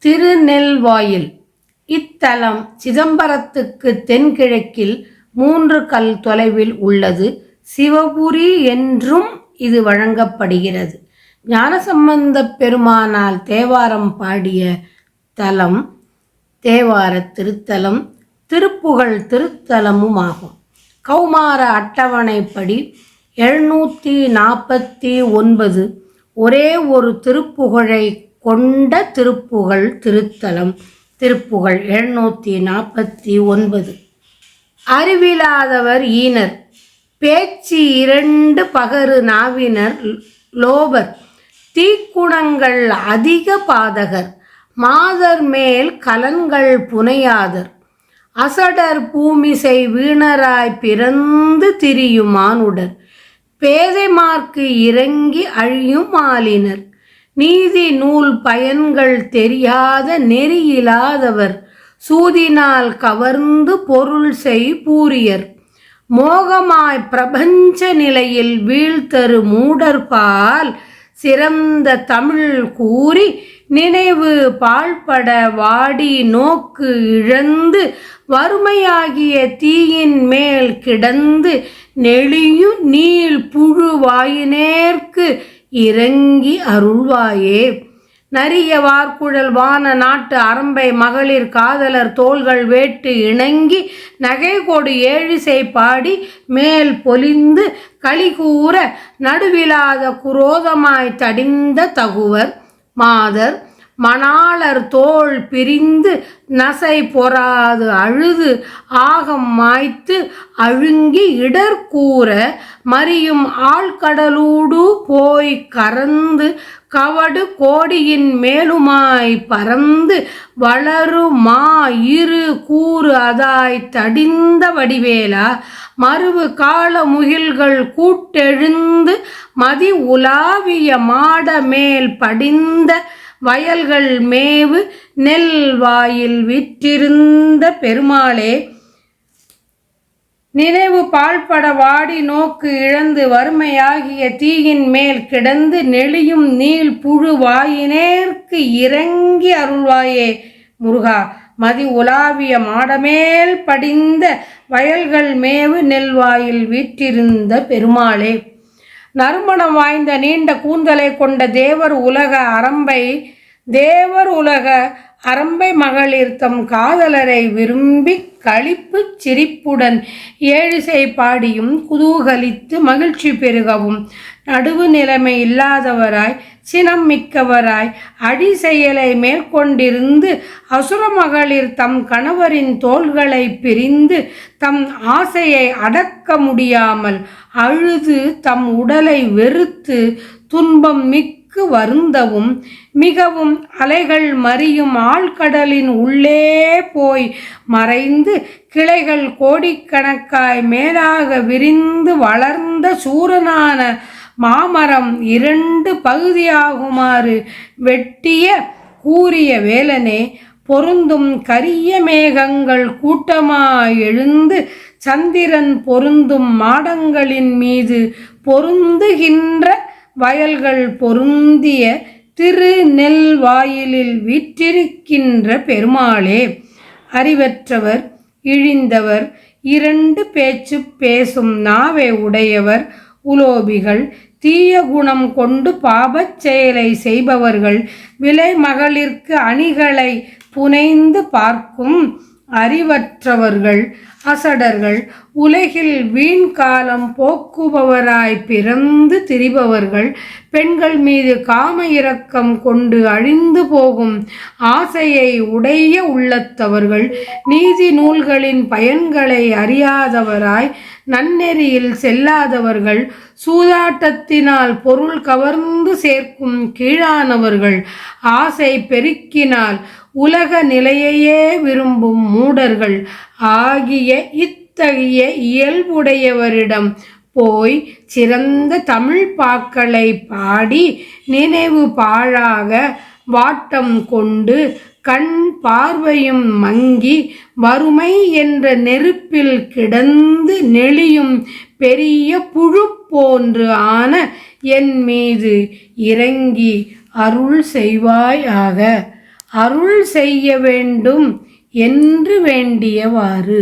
திருநெல்வாயில். இத்தலம் சிதம்பரத்துக்கு தென்கிழக்கில் 3 கல் தொலைவில் உள்ளது. சிவபுரி என்றும் இது வழங்கப்படுகிறது. ஞானசம்பந்தப் பெருமானால் தேவாரம் பாடிய தலம் தேவார திருத்தலம், திருப்புகழ் திருத்தலமுமாகும். கௌமார அட்டவணைப்படி 749 ஒரே ஒரு திருப்புகழை கொண்ட திருப்புகழ் திருத்தலம் திருப்புகழ் 749. அறிவிலாதவர் ஈனர், பேச்சு 2 பகரு நாவினர் லோபர், தீக்குணங்கள் அதிக பாதகர், மாதர் மேல் கலன்கள் புனையாதர், அசடர் பூமிசை வீணராய் பிறந்து திரியும் மானுடர், பேதைமார்க்கு இறங்கி அழியும் ஆலினர், நீதி நூல் பயன்கள் தெரியாத நெறியிலாதவர், சூதினால் கவர்ந்து பொருள் செய் பூரியர், மோகமாய் பிரபஞ்ச நிலையில் வீழ்த்தரு மூடர்பால் சிறந்த தமிழ் கூறி நினைவு பாழ்பட வாடி நோக்கு இழந்து வறுமையாகிய தீயின் மேல் கிடந்து நெளியு நீள் புழு வாயினேற்கு இறங்கி அருள்வாயே. நரிய வார்குழல் வான நாட்டு அரம்பை மகளிர் காதலர் தோள்கள் வேட்டு இணங்கி நகைகொடு ஏழிசை பாடி மேல் பொலிந்து களிகூற நடுவிலாத குரோதமாய் தடிந்த தகுவர், மாதர் மணாளர் தோள் பிரிந்து நசை பொறாது அழுது ஆகம் மாய்த்து அழுங்கி இடர்கூற மறியும் ஆழ்கடலூடு போய் கறந்து கவடு கோடியின் மேலுமாய் பறந்து வளருமா இரு கூறு அதாய் தடிந்த வடிவேலா, மருவு கால முகில்கள் கூட்டெழுந்து மதி உலாவிய மாட மேல் படிந்த வயல்கள் மேவு நெல்வாயில் விற்றிருந்த பெருமாளே. நினைவு பாழ்பட வாடி நோக்கு இழந்து வறுமையாகிய தீயின் மேல் கிடந்து நெளியும் நீள் புழு வாயினேற்கு இறங்கி அருள்வாயே முருகா. மதி உலாவிய மாடமேல் படிந்த வயல்கள் மேவு நெல்வாயில் வீற்றிருந்த பெருமாளே. நறுமணம் வாய்ந்த நீண்ட கூந்தலை கொண்ட தேவர் உலக அரம்பை மகளிர் தம் காதலரை விரும்பி களிப்பு சிரிப்புடன் ஏழிசை பாடியும் குதூகலித்து மகிழ்ச்சி பெருகவும் நடுவு நிலைமை இல்லாதவராய் சினம் மிக்கவராய் அடி செயலை மேற்கொண்டிருந்து அசுர மகளிர் தம் கணவரின் தோள்களை பிரிந்து தம் ஆசையை அடக்க முடியாமல் அழுது தம் உடலை வெறுத்து துன்பம் மிக்க வருந்தவும் மிகவும் அலைகள் மறியும் ஆழ்கடலின் உள்ளே போய் மறைந்து கிளைகள் கோடிக்கணக்காய் மேலாக விரிந்து வளர்ந்த சூரனான மாமரம் 2 பகுதியாகுமாறு வெட்டிய கூறிய வேலனே, பொருந்தும் கரிய மேகங்கள் கூட்டமாய் எழுந்து சந்திரன் பொருந்தும் மாடங்களின் மீது பொருந்துகின்ற வயல்கள் பொருந்திய திருநெல்வாயிலில் வீற்றிருக்கின்ற பெருமாளே. அறிவற்றவர் இழிந்தவர் 2 பேச்சு பேசும் நாவை உடையவர் உலோபிகள் தீய குணம் கொண்டு பாபச் செயலை செய்பவர்கள் விலை மகளிர்க்கு அணிகளை புனைந்து பார்க்கும் அறிவற்றவர்கள் அசடர்கள் உலகில் வீண் காலம் போக்குபவராய் பிறந்து திரிபவர்கள் பெண்கள் மீது காம இரக்கம் கொண்டு அழிந்து போகும் ஆசையை உடைய உள்ளத்தவர்கள் நீதி நூல்களின் பயன்களை அறியாதவராய் நன்னெறியில் செல்லாதவர்கள் சூதாட்டத்தினால் பொருள் கவர்ந்து சேர்க்கும் கீழானவர்கள் ஆசை பெருக்கினால் உலக நிலையையே விரும்பும் மூடர்கள் ஆகிய இத்தகைய இயல்புடையவரிடம் போய் சிறந்த தமிழ் பாக்களை பாடி நினைவு பாழாக வாட்டம் கொண்டு கண் பார்வையும் மங்கி வறுமை என்ற நெருப்பில் கிடந்து நெளியும் பெரிய புழு போன்று ஆன என் மீது இறங்கி அருள் செய்வாயாக. அருள் செய்ய வேண்டும் என்று வேண்டியவாறு.